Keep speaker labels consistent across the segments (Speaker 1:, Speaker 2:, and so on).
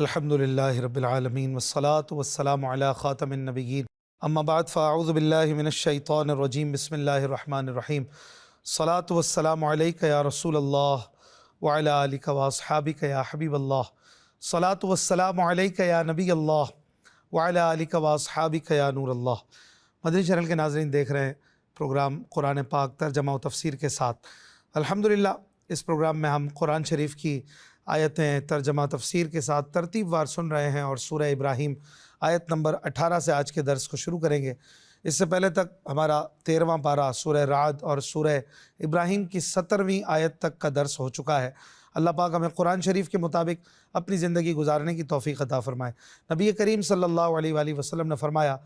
Speaker 1: الحمدللہ رب العالمین والصلاة والسلام علی خاتم النبیین اما بعد فاعوذ باللہ من الشیطان الرجیم بسم اللہ الرحمن الرحیم الصلاة والسلام علیک یا رسول اللہ وعلی آلک واصحابک یا حبیب اللہ الصلاة والسلام علیک یا نبی اللہ وعلی آلک واصحابک یا نور اللہ۔ مدنی چینل کے ناظرین دیکھ رہے ہیں پروگرام قرآن پاک ترجمہ و تفسیر کے ساتھ۔ الحمدللہ اس پروگرام میں ہم قرآن شریف کی آیتیں ترجمہ تفسیر کے ساتھ ترتیب وار سن رہے ہیں اور سورہ ابراہیم آیت نمبر 18 سے آج کے درس کو شروع کریں گے۔ اس سے پہلے تک ہمارا 13واں پارہ سورہ رعد اور سورہ ابراہیم کی 17ویں آیت تک کا درس ہو چکا ہے۔ اللہ پاک ہمیں قرآن شریف کے مطابق اپنی زندگی گزارنے کی توفیق عطا فرمائے۔ نبی کریم صلی اللہ علیہ وآلہ وسلم نے فرمایا،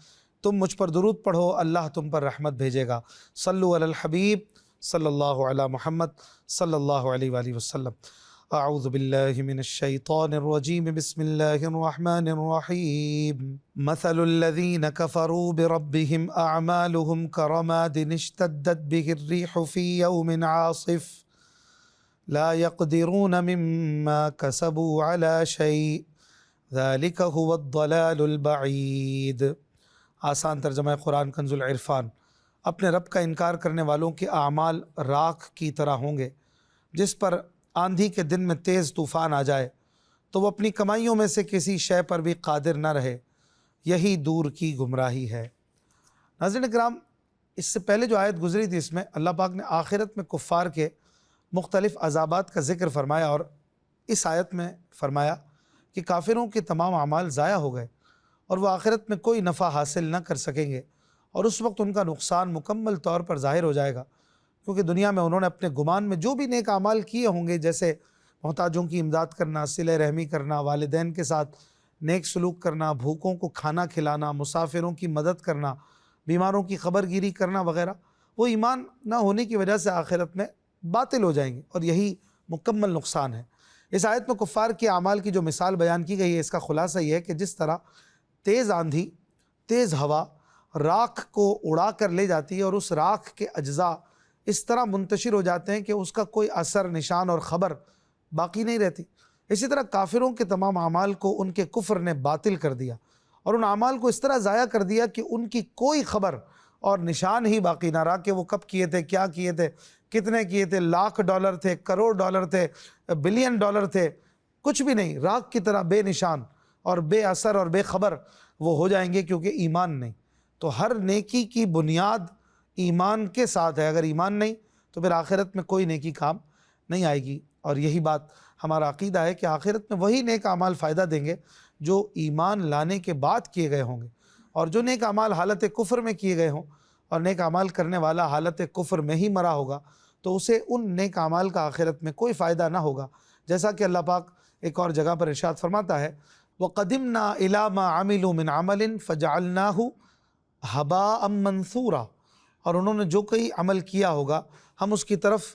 Speaker 1: تم مجھ پر درود پڑھو اللہ تم پر رحمت بھیجے گا۔ صلو علی الحبیب صلی اللہ علی محمد صلی اللہ علیہ وآلہ وسلم۔ اعوذ باللہ من الشیطان الرجیم بسم اللہ الرحمن الرحیم۔ مثل الذین کفروا بربهم اعمالهم کرماد اشتدت به الریح فی یوم عاصف لا يقدرون مما كسبوا على شيء ذلك هو الضلال البعید۔ آسان ترجمہ قرآن کنز العرفان۔ اپنے رب کا انکار کرنے والوں کے اعمال راکھ کی طرح ہوں گے، جس پر آندھی کے دن میں تیز طوفان آ جائے تو وہ اپنی کمائیوں میں سے کسی شے پر بھی قادر نہ رہے، یہی دور کی گمراہی ہے۔ ناظرین کرام، اس سے پہلے جو آیت گزری تھی اس میں اللہ پاک نے آخرت میں کفار کے مختلف عذابات کا ذکر فرمایا، اور اس آیت میں فرمایا کہ کافروں کے تمام اعمال ضائع ہو گئے اور وہ آخرت میں کوئی نفع حاصل نہ کر سکیں گے، اور اس وقت ان کا نقصان مکمل طور پر ظاہر ہو جائے گا، کیونکہ دنیا میں انہوں نے اپنے گمان میں جو بھی نیک اعمال کیے ہوں گے، جیسے محتاجوں کی امداد کرنا، صلہ رحمی کرنا، والدین کے ساتھ نیک سلوک کرنا، بھوکوں کو کھانا کھلانا، مسافروں کی مدد کرنا، بیماروں کی خبر گیری کرنا وغیرہ، وہ ایمان نہ ہونے کی وجہ سے آخرت میں باطل ہو جائیں گے، اور یہی مکمل نقصان ہے۔ اس آیت میں کفار کے اعمال کی جو مثال بیان کی گئی ہے، اس کا خلاصہ یہ ہے کہ جس طرح تیز آندھی، تیز ہوا راکھ کو اڑا کر لے جاتی ہے، اور اس راکھ کے اجزاء اس طرح منتشر ہو جاتے ہیں کہ اس کا کوئی اثر، نشان اور خبر باقی نہیں رہتی، اسی طرح کافروں کے تمام اعمال کو ان کے کفر نے باطل کر دیا، اور ان اعمال کو اس طرح ضائع کر دیا کہ ان کی کوئی خبر اور نشان ہی باقی نہ رہا کہ وہ کب کیے تھے، کیا کیے تھے، کتنے کیے تھے، لاکھ ڈالر تھے، کروڑ ڈالر تھے، بلین ڈالر تھے، کچھ بھی نہیں، راکھ کی طرح بے نشان اور بے اثر اور بے خبر وہ ہو جائیں گے، کیونکہ ایمان نہیں۔ تو ہر نیکی کی بنیاد ایمان کے ساتھ ہے، اگر ایمان نہیں تو پھر آخرت میں کوئی نیکی کام نہیں آئے گی، اور یہی بات ہمارا عقیدہ ہے کہ آخرت میں وہی نیک اعمال فائدہ دیں گے جو ایمان لانے کے بعد کیے گئے ہوں گے، اور جو نیک اعمال حالت کفر میں کیے گئے ہوں اور نیک اعمال کرنے والا حالت کفر میں ہی مرا ہوگا تو اسے ان نیک اعمال کا آخرت میں کوئی فائدہ نہ ہوگا، جیسا کہ اللہ پاک ایک اور جگہ پر ارشاد فرماتا ہے، وَقَدِمْنَا إِلَىٰ مَا عَمِلُوا مِنْ عَمَلٍ فَجَعَلْنَاهُ هَبَاءً مَنْثُورًا، اور انہوں نے جو کوئی عمل کیا ہوگا ہم اس کی طرف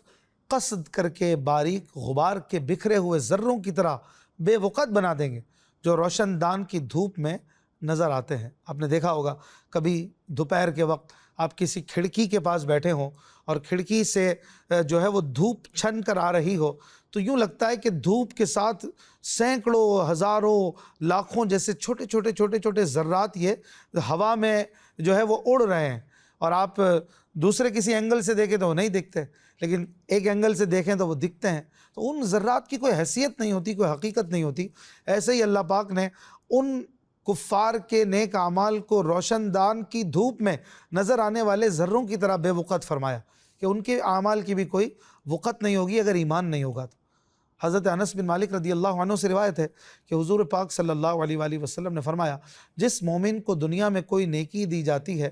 Speaker 1: قصد کر کے باریک غبار کے بکھرے ہوئے ذروں کی طرح بے وقت بنا دیں گے، جو روشن دان کی دھوپ میں نظر آتے ہیں۔ آپ نے دیکھا ہوگا کبھی دوپہر کے وقت آپ کسی کھڑکی کے پاس بیٹھے ہوں اور کھڑکی سے جو ہے وہ دھوپ چھن کر آ رہی ہو، تو یوں لگتا ہے کہ دھوپ کے ساتھ سینکڑوں، ہزاروں، لاکھوں جیسے چھوٹے چھوٹے چھوٹے چھوٹے ذرات یہ ہوا میں جو ہے وہ اڑ رہے ہیں، اور آپ دوسرے کسی اینگل سے دیکھیں تو وہ نہیں دکھتے، لیکن ایک اینگل سے دیکھیں تو وہ دکھتے ہیں۔ تو ان ذرات کی کوئی حیثیت نہیں ہوتی، کوئی حقیقت نہیں ہوتی۔ ایسے ہی اللہ پاک نے ان کفار کے نیک اعمال کو روشن دان کی دھوپ میں نظر آنے والے ذروں کی طرح بے وقت فرمایا کہ ان کے اعمال کی بھی کوئی وقت نہیں ہوگی اگر ایمان نہیں ہوگا تو۔ حضرت انس بن مالک رضی اللہ عنہ سے روایت ہے کہ حضور پاک صلی اللہ علیہ وآلہ وسلم نے فرمایا، جس مومن کو دنیا میں کوئی نیکی دی جاتی ہے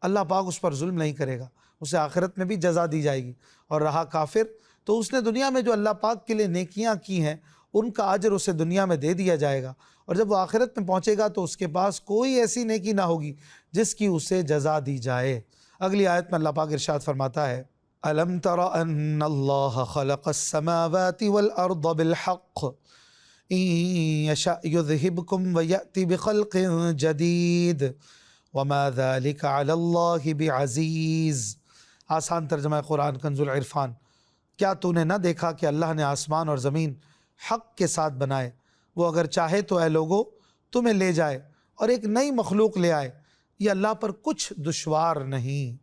Speaker 1: اللہ پاک اس پر ظلم نہیں کرے گا، اسے آخرت میں بھی جزا دی جائے گی، اور رہا کافر تو اس نے دنیا میں جو اللہ پاک کے لیے نیکیاں کی ہیں ان کا اجر اسے دنیا میں دے دیا جائے گا، اور جب وہ آخرت میں پہنچے گا تو اس کے پاس کوئی ایسی نیکی نہ ہوگی جس کی اسے جزا دی جائے۔ اگلی آیت میں اللہ پاک ارشاد فرماتا ہے، أَلَمْ تَرَ أَنَّ اللَّهَ خَلَقَ السَّمَاوَاتِ وَالْأَرْضَ بِالْحَقِّ إِن يَشَأْ يُذْهِبْكُمْ وَيَأْتِ بِخَلْقٍ جَدِيدٍ وَمَا ذَلِكَ عَلَى اللَّهِ بِعَزِيزٍ۔ آسان ترجمہ قرآن کنز العرفان۔ کیا تو نے نہ دیکھا کہ اللہ نے آسمان اور زمین حق کے ساتھ بنائے، وہ اگر چاہے تو اے لوگو تمہیں لے جائے اور ایک نئی مخلوق لے آئے، یہ اللہ پر کچھ دشوار نہیں۔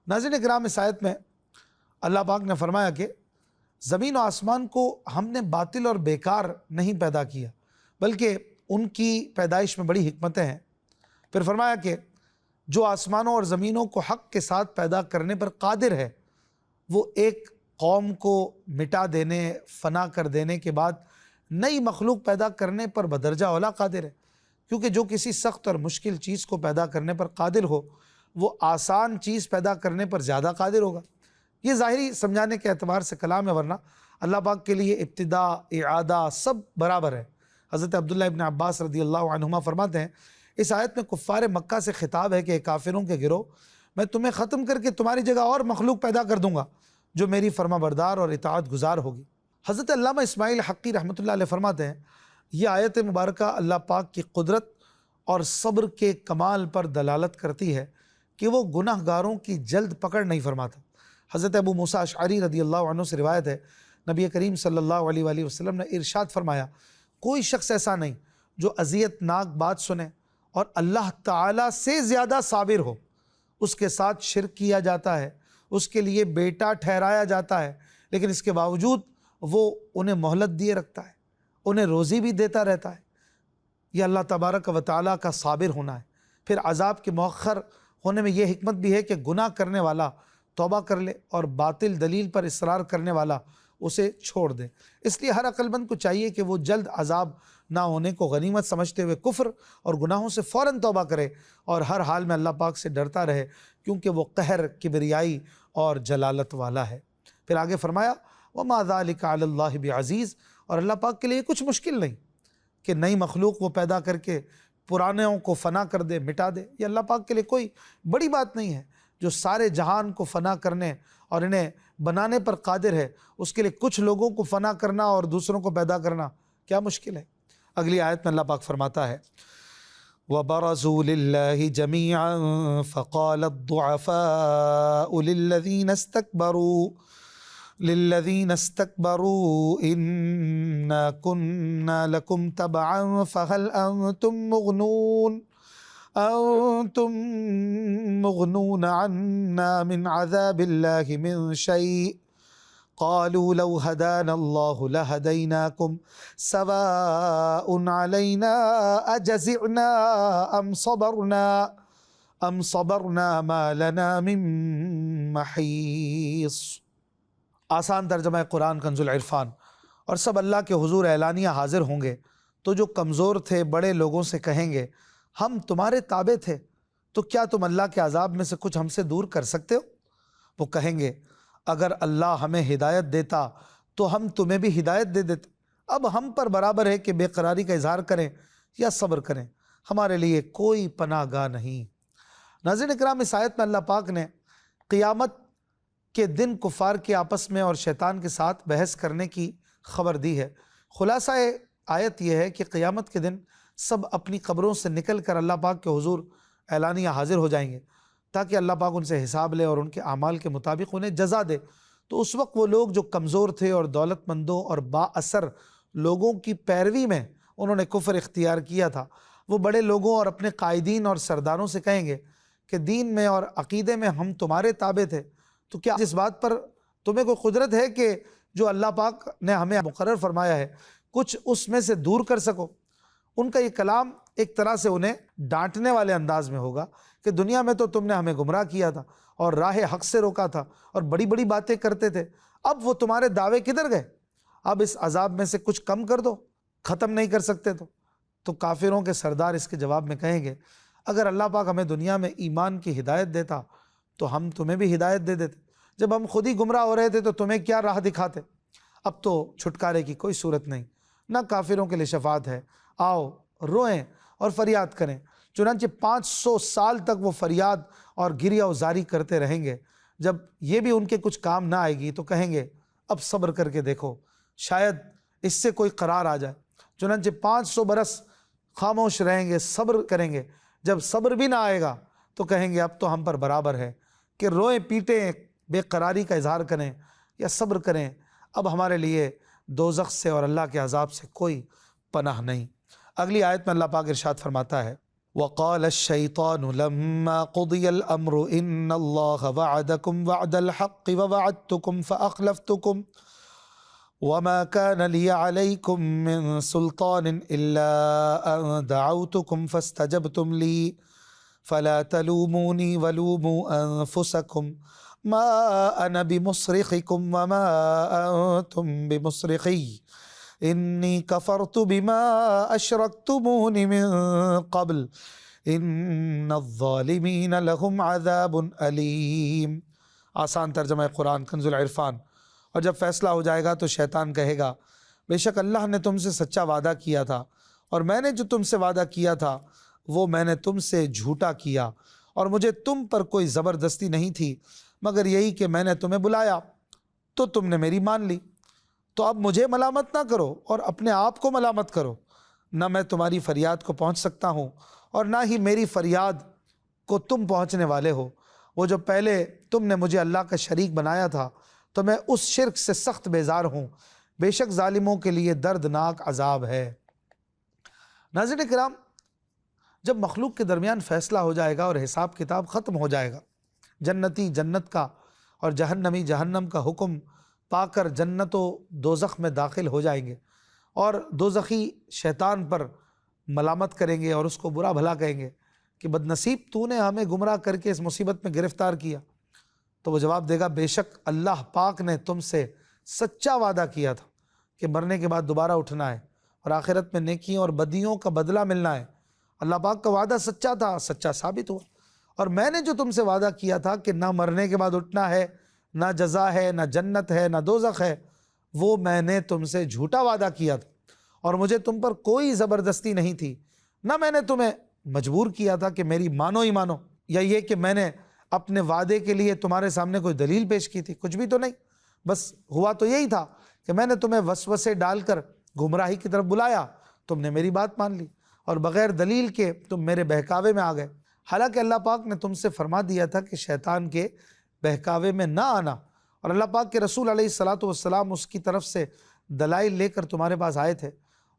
Speaker 1: ناظرین کرام، اس آیت میں اللہ پاک نے فرمایا کہ زمین و آسمان کو ہم نے باطل اور بیکار نہیں پیدا کیا، بلکہ ان کی پیدائش میں بڑی حکمتیں ہیں۔ پھر فرمایا کہ جو آسمانوں اور زمینوں کو حق کے ساتھ پیدا کرنے پر قادر ہے، وہ ایک قوم کو مٹا دینے، فنا کر دینے کے بعد نئی مخلوق پیدا کرنے پر بدرجہ اولا قادر ہے، کیونکہ جو کسی سخت اور مشکل چیز کو پیدا کرنے پر قادر ہو، وہ آسان چیز پیدا کرنے پر زیادہ قادر ہوگا۔ یہ ظاہری سمجھانے کے اعتبار سے کلام ہے، ورنہ اللہ پاک کے لیے ابتدا، اعادہ سب برابر ہے۔ حضرت عبداللہ ابن عباس رضی اللہ عنہما فرماتے ہیں، اس آیت میں کفار مکہ سے خطاب ہے کہ کافروں کے گروہ، میں تمہیں ختم کر کے تمہاری جگہ اور مخلوق پیدا کر دوں گا جو میری فرما بردار اور اطاعت گزار ہوگی۔ حضرت علامہ اسماعیل حقی رحمۃ اللہ علیہ فرماتے ہیں، یہ آیت مبارکہ اللہ پاک کی قدرت اور صبر کے کمال پر دلالت کرتی ہے کہ وہ گناہ گاروں کی جلد پکڑ نہیں فرماتا۔ حضرت ابو موسیٰ اشعری رضی اللہ عنہ سے روایت ہے، نبی کریم صلی اللہ علیہ وآلہ وسلم نے ارشاد فرمایا، کوئی شخص ایسا نہیں جو اذیت ناک بات سنے اور اللہ تعالیٰ سے زیادہ صابر ہو۔ اس کے ساتھ شرک کیا جاتا ہے، اس کے لیے بیٹا ٹھہرایا جاتا ہے، لیکن اس کے باوجود وہ انہیں مہلت دیے رکھتا ہے، انہیں روزی بھی دیتا رہتا ہے۔ یہ اللہ تبارک و تعالیٰ کا صابر ہونا ہے۔ پھر عذاب کے مؤخر ہونے میں یہ حکمت بھی ہے کہ گناہ کرنے والا توبہ کر لے اور باطل دلیل پر اصرار کرنے والا اسے چھوڑ دے۔ اس لیے ہر عقل مند کو چاہیے کہ وہ جلد عذاب نہ ہونے کو غنیمت سمجھتے ہوئے کفر اور گناہوں سے فوراً توبہ کرے اور ہر حال میں اللہ پاک سے ڈرتا رہے، کیونکہ وہ قہر، کبریائی اور جلالت والا ہے۔ پھر آگے فرمایا، وَمَا ذَلِكَ عَلَى اللَّهِ بِعَزِيزٍ، اور اللہ پاک کے لیے کچھ مشکل نہیں کہ نئی مخلوق وہ پیدا کر کے پرانوں کو فنا کر دے، مٹا دے۔ یہ اللہ پاک کے لیے کوئی بڑی بات نہیں ہے، جو سارے جہان کو فنا کرنے اور انہیں بنانے پر قادر ہے، اس کے لیے کچھ لوگوں کو فنا کرنا اور دوسروں کو پیدا کرنا کیا مشکل ہے۔ اگلی آیت میں اللہ پاک فرماتا ہے، وَبَرَزُوا لِلَّهِ جَمِيعًا فَقَالَ الضُّعَفَاءُ لِلَّذِينَ اسْتَكْبَرُوا إِنَّا كُنَّا لَكُمْ تَبَعًا فَهَلْ أَنْتُمْ مُغْنُونَ عَنَّا مِنْ عَذَابِ اللَّهِ مِنْ شَيْءٍ قَالُوا لَوْ هَدَانَا اللَّهُ لَهَدَيْنَاكُمْ سَوَاءٌ عَلَيْنَا أَجَزِعْنَا أَمْ صَبَرْنَا مَا لَنَا مِنْ مَحِيصٍ۔ آسان ترجمہ قرآن کنز العرفان۔ اور سب اللہ کے حضور اعلانیہ حاضر ہوں گے تو جو کمزور تھے بڑے لوگوں سے کہیں گے، ہم تمہارے تابع تھے، تو کیا تم اللہ کے عذاب میں سے کچھ ہم سے دور کر سکتے ہو؟ وہ کہیں گے، اگر اللہ ہمیں ہدایت دیتا تو ہم تمہیں بھی ہدایت دے دیتے۔ اب ہم پر برابر ہے کہ بے قراری کا اظہار کریں یا صبر کریں، ہمارے لیے کوئی پناہ گاہ نہیں۔ ناظرین اکرام، اس آیت میں اللہ پاک نے قیامت کے دن کفار کے آپس میں اور شیطان کے ساتھ بحث کرنے کی خبر دی ہے۔ خلاصہ آیت یہ ہے کہ قیامت کے دن سب اپنی قبروں سے نکل کر اللہ پاک کے حضور اعلانیہ حاضر ہو جائیں گے، تاکہ اللہ پاک ان سے حساب لے اور ان کے اعمال کے مطابق انہیں جزا دے۔ تو اس وقت وہ لوگ جو کمزور تھے اور دولت مندوں اور با اثر لوگوں کی پیروی میں انہوں نے کفر اختیار کیا تھا، وہ بڑے لوگوں اور اپنے قائدین اور سرداروں سے کہیں گے کہ دین میں اور عقیدے میں ہم تمہارے تابع تھے، تو کیا اس بات پر تمہیں کوئی قدرت ہے کہ جو اللہ پاک نے ہمیں مقرر فرمایا ہے کچھ اس میں سے دور کر سکو؟ ان کا یہ کلام ایک طرح سے انہیں ڈانٹنے والے انداز میں ہوگا کہ دنیا میں تو تم نے ہمیں گمراہ کیا تھا اور راہ حق سے روکا تھا اور بڑی بڑی باتیں کرتے تھے، اب وہ تمہارے دعوے کدھر گئے؟ اب اس عذاب میں سے کچھ کم کر دو، ختم نہیں کر سکتے تو کافروں کے سردار اس کے جواب میں کہیں گے، اگر اللہ پاک ہمیں دنیا میں ایمان کی ہدایت دیتا تو ہم تمہیں بھی ہدایت دے دیتے، جب ہم خود ہی گمراہ ہو رہے تھے تو تمہیں کیا راہ دکھاتے؟ اب تو چھٹکارے کی کوئی صورت نہیں، نہ کافروں کے لیے شفاعت ہے، آؤ روئیں اور فریاد کریں۔ چنانچہ 500 سال تک وہ فریاد اور گریہ وزاری کرتے رہیں گے۔ جب یہ بھی ان کے کچھ کام نہ آئے گی تو کہیں گے، اب صبر کر کے دیکھو، شاید اس سے کوئی قرار آ جائے۔ چنانچہ 500 برس خاموش رہیں گے، صبر کریں گے۔ جب صبر بھی نہ آئے گا تو کہیں گے اب تو ہم پر برابر ہے کہ روئیں پیٹیں، بے قراری کا اظہار کریں یا صبر کریں، اب ہمارے لیے دوزخ سے اور اللہ کے عذاب سے کوئی پناہ نہیں۔ اگلی آیت میں اللہ پاک ارشاد فرماتا ہے وَقَالَ الشَّيْطَانُ لَمَّا قُضِيَ الْأَمْرُ إِنَّ اللَّهَ وَعَدَكُمْ وَعْدَ الْحَقِّ وَوَعَدتُّكُمْ فَأَخْلَفْتُكُمْ وَمَا كَانَ لِيَ عَلَيْكُمْ مِنْ سُلْطَانٍ إِلَّا أَنْ دَعَوْتُكُمْ فَاسْتَجَبْتُمْ لِي فَلَا تَلُومُونِي وَلُومُوا أَنفُسَكُمْ مَا أَنَا بِمُصْرِخِكُمْ وَمَا أَنْتُمْ بِمُصْرِخِيَّ إِنِّي كَفَرْتُ بِمَا أَشْرَكْتُمُونِ مِنْ قَبْلُ إِنَّ الظَّالِمِينَ لَهُمْ عَذَابٌ أَلِيمٌ۔ آسان ترجمہ قرآن کنز العرفان۔ اور جب فیصلہ ہو جائے گا تو شیطان کہے گا بے شک اللہ نے تم سے سچا وعدہ کیا تھا، اور میں نے جو تم سے وعدہ کیا تھا وہ میں نے تم سے جھوٹا کیا، اور مجھے تم پر کوئی زبردستی نہیں تھی مگر یہی کہ میں نے تمہیں بلایا تو تم نے میری مان لی۔ تو اب مجھے ملامت نہ کرو اور اپنے آپ کو ملامت کرو، نہ میں تمہاری فریاد کو پہنچ سکتا ہوں اور نہ ہی میری فریاد کو تم پہنچنے والے ہو۔ وہ جو پہلے تم نے مجھے اللہ کا شریک بنایا تھا تو میں اس شرک سے سخت بیزار ہوں، بے شک ظالموں کے لیے دردناک عذاب ہے۔ ناظرین کرام، جب مخلوق کے درمیان فیصلہ ہو جائے گا اور حساب کتاب ختم ہو جائے گا، جنتی جنت کا اور جہنمی جہنم کا حکم پا کر جنت و دوزخ میں داخل ہو جائیں گے، اور دوزخی شیطان پر ملامت کریں گے اور اس کو برا بھلا کہیں گے کہ بد نصیب تو نے ہمیں گمراہ کر کے اس مصیبت میں گرفتار کیا، تو وہ جواب دے گا بے شک اللہ پاک نے تم سے سچا وعدہ کیا تھا کہ مرنے کے بعد دوبارہ اٹھنا ہے اور آخرت میں نیکیوں اور بدیوں کا بدلہ ملنا ہے۔ اللہ پاک کا وعدہ سچا تھا، سچا ثابت ہوا، اور میں نے جو تم سے وعدہ کیا تھا کہ نہ مرنے کے بعد اٹھنا ہے، نہ جزا ہے، نہ جنت ہے، نہ دوزخ ہے، وہ میں نے تم سے جھوٹا وعدہ کیا تھا، اور مجھے تم پر کوئی زبردستی نہیں تھی، نہ میں نے تمہیں مجبور کیا تھا کہ میری مانو ہی مانو، یا یہ کہ میں نے اپنے وعدے کے لیے تمہارے سامنے کوئی دلیل پیش کی تھی، کچھ بھی تو نہیں۔ بس ہوا تو یہی تھا کہ میں نے تمہیں وسوسے ڈال کر گمراہی کی طرف بلایا، تم نے میری بات مان لی اور بغیر دلیل کے تم میرے بہکاوے میں آ گئے۔ حالانکہ اللہ پاک نے تم سے فرما دیا تھا کہ شیطان کے بہکاوے میں نہ آنا، اور اللہ پاک کے رسول علیہ الصلاۃ والسلام اس کی طرف سے دلائل لے کر تمہارے پاس آئے تھے،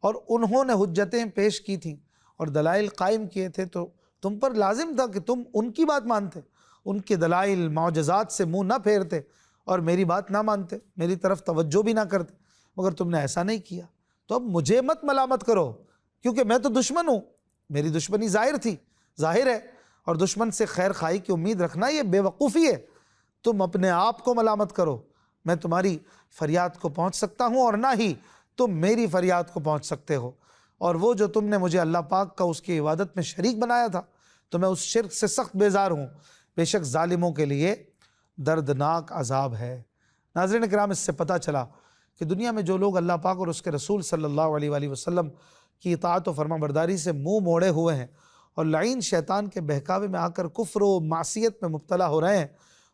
Speaker 1: اور انہوں نے حجتیں پیش کی تھیں اور دلائل قائم کیے تھے، تو تم پر لازم تھا کہ تم ان کی بات مانتے، ان کے دلائل معجزات سے منہ نہ پھیرتے اور میری بات نہ مانتے، میری طرف توجہ بھی نہ کرتے، مگر تم نے ایسا نہیں کیا۔ تو اب مجھے مت ملامت کرو، کیونکہ میں تو دشمن ہوں، میری دشمنی ظاہر ہے، اور دشمن سے خیر خواہی کی امید رکھنا یہ بے وقوفی ہے۔ تم اپنے آپ کو ملامت کرو، میں تمہاری فریاد کو پہنچ سکتا ہوں اور نہ ہی تم میری فریاد کو پہنچ سکتے ہو، اور وہ جو تم نے مجھے اللہ پاک کا اس کی عبادت میں شریک بنایا تھا تو میں اس شرک سے سخت بیزار ہوں، بے شک ظالموں کے لیے دردناک عذاب ہے۔ ناظرین کرام، اس سے پتہ چلا کہ دنیا میں جو لوگ اللہ پاک اور اس کے رسول صلی اللہ علیہ وآلہ وسلم کی اطاعت و فرما برداری سے منہ موڑے ہوئے ہیں اور لعین شیطان کے بہکاوے میں آ کر کفر و معصیت میں مبتلا ہو رہے ہیں،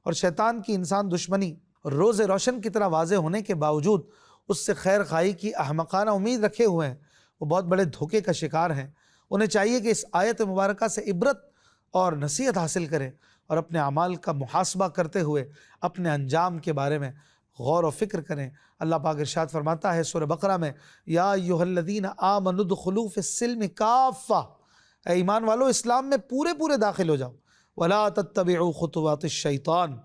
Speaker 1: اور شیطان کی انسان دشمنی روز روشن کی طرح واضح ہونے کے باوجود اس سے خیر خواہی کی احمقانہ امید رکھے ہوئے ہیں، وہ بہت بڑے دھوکے کا شکار ہیں۔ انہیں چاہیے کہ اس آیت مبارکہ سے عبرت اور نصیحت حاصل کریں اور اپنے اعمال کا محاسبہ کرتے ہوئے اپنے انجام کے بارے میں غور و فکر کریں۔ اللہ پاک ارشاد فرماتا ہے سورہ بقرہ میں، یا ایھا الذین آمنوا ادخلوا فی السلم کافہ، اے ایمان والو اسلام میں پورے داخل ہو جاؤ، ولا تتبعوا خطوات الشیطان،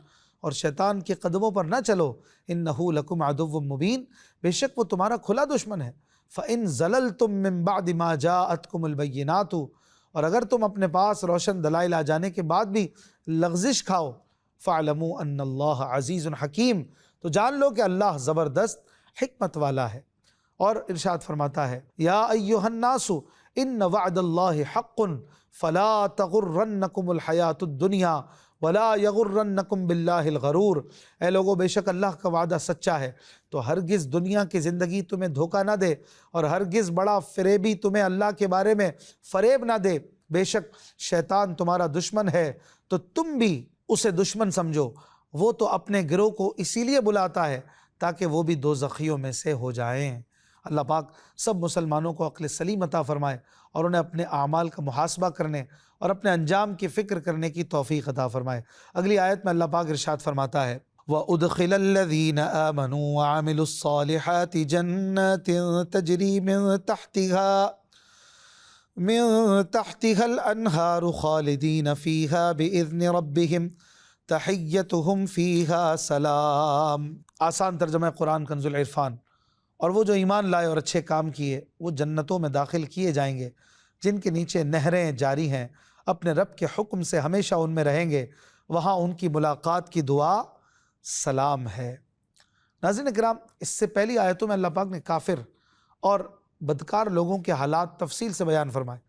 Speaker 1: اور شیطان کے قدموں پر نہ چلو، انہ لکم عدو مبین، بے شک وہ تمہارا کھلا دشمن ہے۔ فإن زللتم من بعد ما جاءتکم البینات، اور اگر تم اپنے پاس روشن دلائل آ جانے کے بعد بھی لغزش کھاؤ، فاعلموا ان اللہ عزیز حکیم، تو جان لو کہ اللہ زبردست حکمت والا ہے۔ اور ارشاد فرماتا ہے، یا ایھا الناس ان وعد اللہ حق فلا تغرنکم الحیاۃ الدنیا ولا یغرنکم باللہ الغرور، اے لوگو بے شک اللہ کا وعدہ سچا ہے، تو ہرگز دنیا کی زندگی تمہیں دھوکہ نہ دے، اور ہرگز بڑا فریبی تمہیں اللہ کے بارے میں فریب نہ دے، بے شک شیطان تمہارا دشمن ہے تو تم بھی اسے دشمن سمجھو، وہ تو اپنے گروہ کو اسی لیے بلاتا ہے تاکہ وہ بھی دوزخیوں میں سے ہو جائیں۔ اللہ پاک سب مسلمانوں کو عقل سلیم عطا فرمائے اور انہیں اپنے اعمال کا محاسبہ کرنے اور اپنے انجام کی فکر کرنے کی توفیق عطا فرمائے۔ اگلی آیت میں اللہ پاک ارشاد فرماتا ہے، وَأُدْخِلَ الَّذِينَ آمَنُوا وَعَمِلُوا الصَّالِحَاتِ جَنَّاتٍ تَجْرِي مِن تحتها الأنهار خالدين فيها بإذن ربهم تحيتهم فيها سلام۔ آسان ترجمہ قرآن کنز العرفان۔ اور وہ جو ایمان لائے اور اچھے کام کیے وہ جنتوں میں داخل کیے جائیں گے جن کے نیچے نہریں جاری ہیں، اپنے رب کے حکم سے ہمیشہ ان میں رہیں گے، وہاں ان کی ملاقات کی دعا سلام ہے۔ ناظرین کرام، اس سے پہلی آیتوں میں اللہ پاک نے کافر اور بدکار لوگوں کے حالات تفصیل سے بیان فرمائے،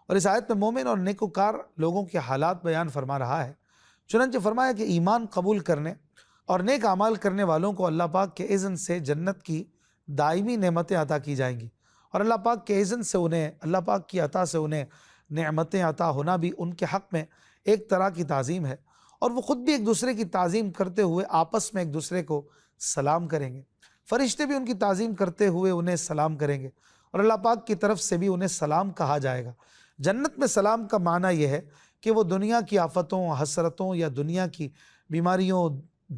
Speaker 1: اور اس آیت میں مومن اور نیکوکار لوگوں کے حالات بیان فرما رہا ہے۔ چنانچہ فرمایا کہ ایمان قبول کرنے اور نیک اعمال کرنے والوں کو اللہ پاک کے اذن سے جنت کی دائمی نعمتیں عطا کی جائیں گی، اور اللہ پاک کے اذن سے انہیں، اللہ پاک کی عطا سے انہیں نعمتیں عطا ہونا بھی ان کے حق میں ایک طرح کی تعظیم ہے، اور وہ خود بھی ایک دوسرے کی تعظیم کرتے ہوئے آپس میں ایک دوسرے کو سلام کریں گے۔ فرشتے بھی ان کی تعظیم کرتے ہوئے انہیں سلام کریں گے، اور اللہ پاک کی طرف سے بھی انہیں سلام کہا جائے گا۔ جنت میں سلام کا معنی یہ ہے کہ وہ دنیا کی آفتوں، حسرتوں یا دنیا کی بیماریوں،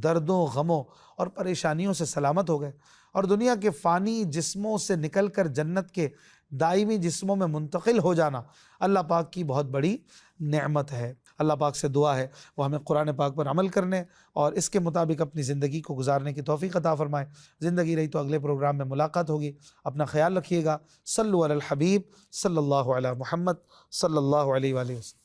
Speaker 1: دردوں، غموں اور پریشانیوں سے سلامت ہو گئے، اور دنیا کے فانی جسموں سے نکل کر جنت کے دائمی جسموں میں منتقل ہو جانا اللہ پاک کی بہت بڑی نعمت ہے۔ اللہ پاک سے دعا ہے وہ ہمیں قرآن پاک پر عمل کرنے اور اس کے مطابق اپنی زندگی کو گزارنے کی توفیق عطا فرمائے۔ زندگی رہی تو اگلے پروگرام میں ملاقات ہوگی۔ اپنا خیال رکھیے گا۔ صلو علی الحبیب صلی اللہ علی محمد صلی اللہ علیہ وآلہ وسلم۔